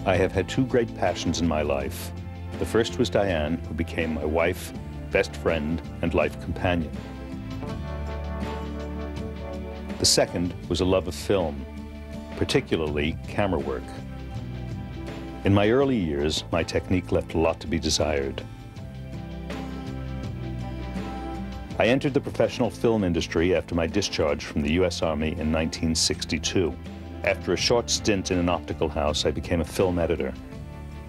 I have had two great passions in my life. The first was Diane, who became my wife, best friend, and life companion. The second was a love of film, particularly camera work. In my early years, my technique left a lot to be desired. I entered the professional film industry after my discharge from the U.S. Army in 1962. After a short stint in an optical house, I became a film editor.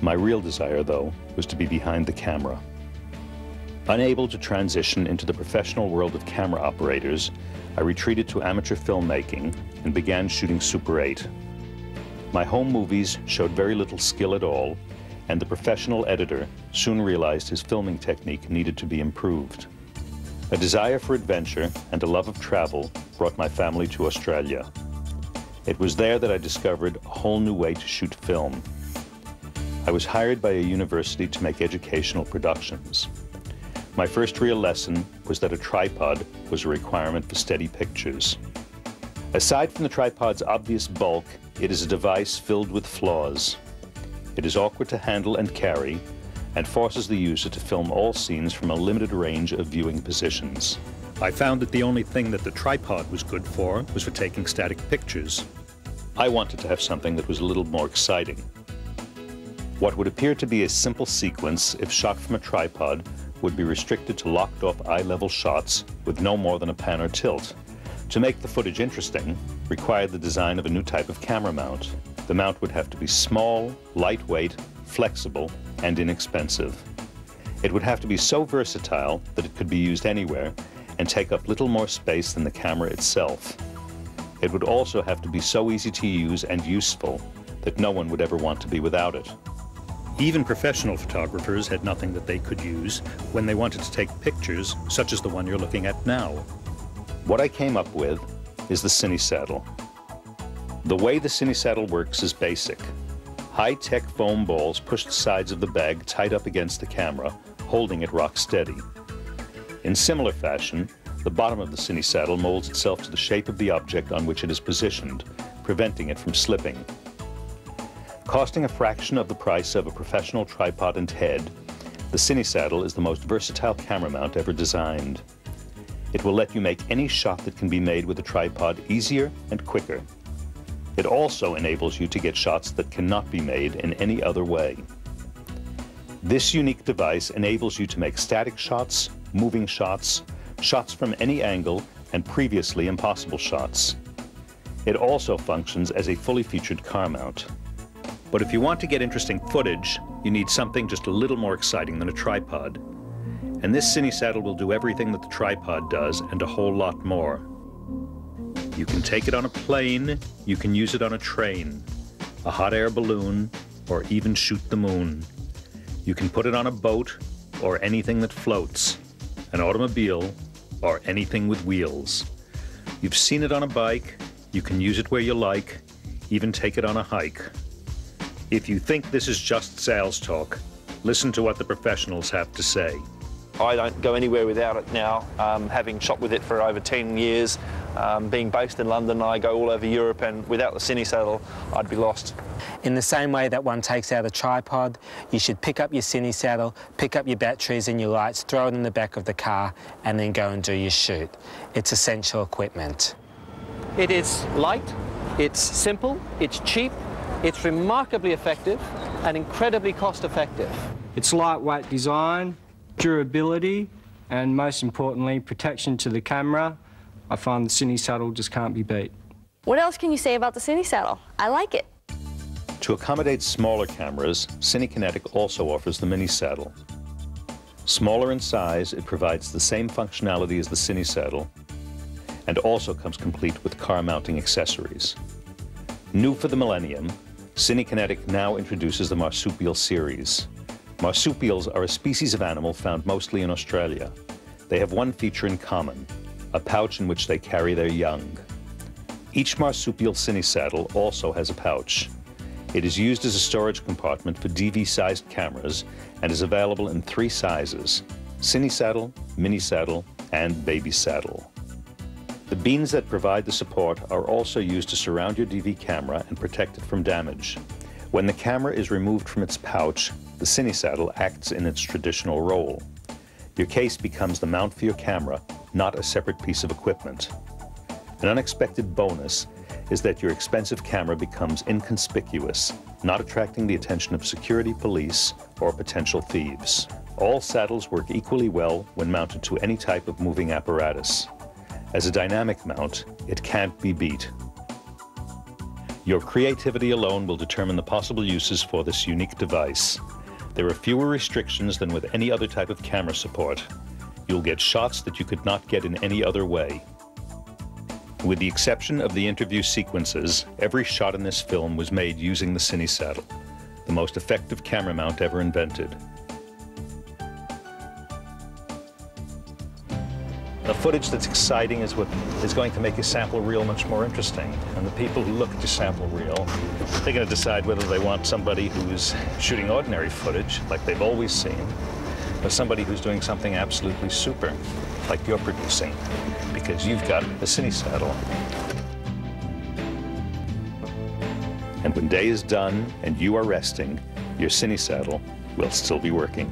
My real desire, though, was to be behind the camera. Unable to transition into the professional world of camera operators, I retreated to amateur filmmaking and began shooting Super 8. My home movies showed very little skill at all, and the professional editor soon realized his filming technique needed to be improved. A desire for adventure and a love of travel brought my family to Australia. It was there that I discovered a whole new way to shoot film. I was hired by a university to make educational productions. My first real lesson was that a tripod was a requirement for steady pictures. Aside from the tripod's obvious bulk, it is a device filled with flaws. It is awkward to handle and carry, and forces the user to film all scenes from a limited range of viewing positions. I found that the only thing that the tripod was good for was for taking static pictures. I wanted to have something that was a little more exciting. What would appear to be a simple sequence, if shot from a tripod, would be restricted to locked-off eye-level shots with no more than a pan or tilt. To make the footage interesting, required the design of a new type of camera mount. The mount would have to be small, lightweight, flexible, and inexpensive. It would have to be so versatile that it could be used anywhere and take up little more space than the camera itself. It would also have to be so easy to use and useful that no one would ever want to be without it. Even professional photographers had nothing that they could use when they wanted to take pictures, such as the one you're looking at now. What I came up with is the Cinesaddle. The way the Cinesaddle works is basic. High-tech foam balls push the sides of the bag tight up against the camera, holding it rock steady. In similar fashion, the bottom of the Cinesaddle molds itself to the shape of the object on which it is positioned, preventing it from slipping. Costing a fraction of the price of a professional tripod and head, the Cinesaddle is the most versatile camera mount ever designed. It will let you make any shot that can be made with a tripod easier and quicker. It also enables you to get shots that cannot be made in any other way. This unique device enables you to make static shots, moving shots, shots from any angle, and previously impossible shots. It also functions as a fully featured car mount. But if you want to get interesting footage, you need something just a little more exciting than a tripod. And this Cinesaddle will do everything that the tripod does and a whole lot more. You can take it on a plane, you can use it on a train, a hot air balloon, or even shoot the moon. You can put it on a boat or anything that floats, an automobile or anything with wheels. You've seen it on a bike, you can use it where you like, even take it on a hike. If you think this is just sales talk, listen to what the professionals have to say. I don't go anywhere without it now, having shot with it for over 10 years. Being based in London, I go all over Europe, and without the Cinesaddle, I'd be lost. In the same way that one takes out a tripod, you should pick up your Cinesaddle, pick up your batteries and your lights, throw it in the back of the car, and then go and do your shoot. It's essential equipment. It is light, it's simple, it's cheap, it's remarkably effective and incredibly cost-effective. It's lightweight design, durability, and most importantly, protection to the camera. I find the Cinesaddle just can't be beat. What else can you say about the Cinesaddle? I like it. To accommodate smaller cameras, CineKinetic also offers the Mini Saddle. Smaller in size, it provides the same functionality as the Cinesaddle and also comes complete with car mounting accessories. New for the millennium, CineKinetic now introduces the Marsupial series. Marsupials are a species of animal found mostly in Australia. They have one feature in common, a pouch in which they carry their young. Each Marsupial Cinesaddle also has a pouch. It is used as a storage compartment for DV-sized cameras and is available in 3 sizes: Cinesaddle, Mini Saddle, and Baby Saddle. The beans that provide the support are also used to surround your DV camera and protect it from damage. When the camera is removed from its pouch, the Cinesaddle acts in its traditional role. Your case becomes the mount for your camera, not a separate piece of equipment. An unexpected bonus is that your expensive camera becomes inconspicuous, not attracting the attention of security police or potential thieves. All saddles work equally well when mounted to any type of moving apparatus. As a dynamic mount, it can't be beat. Your creativity alone will determine the possible uses for this unique device. There are fewer restrictions than with any other type of camera support. You'll get shots that you could not get in any other way. With the exception of the interview sequences, every shot in this film was made using the Cinesaddle, the most effective camera mount ever invented. The footage that's exciting is what is going to make your sample reel much more interesting. And the people who look at your sample reel, they're going to decide whether they want somebody who's shooting ordinary footage, like they've always seen, or somebody who's doing something absolutely super, like you're producing, because you've got the Cinesaddle. And when day is done and you are resting, your Cinesaddle will still be working.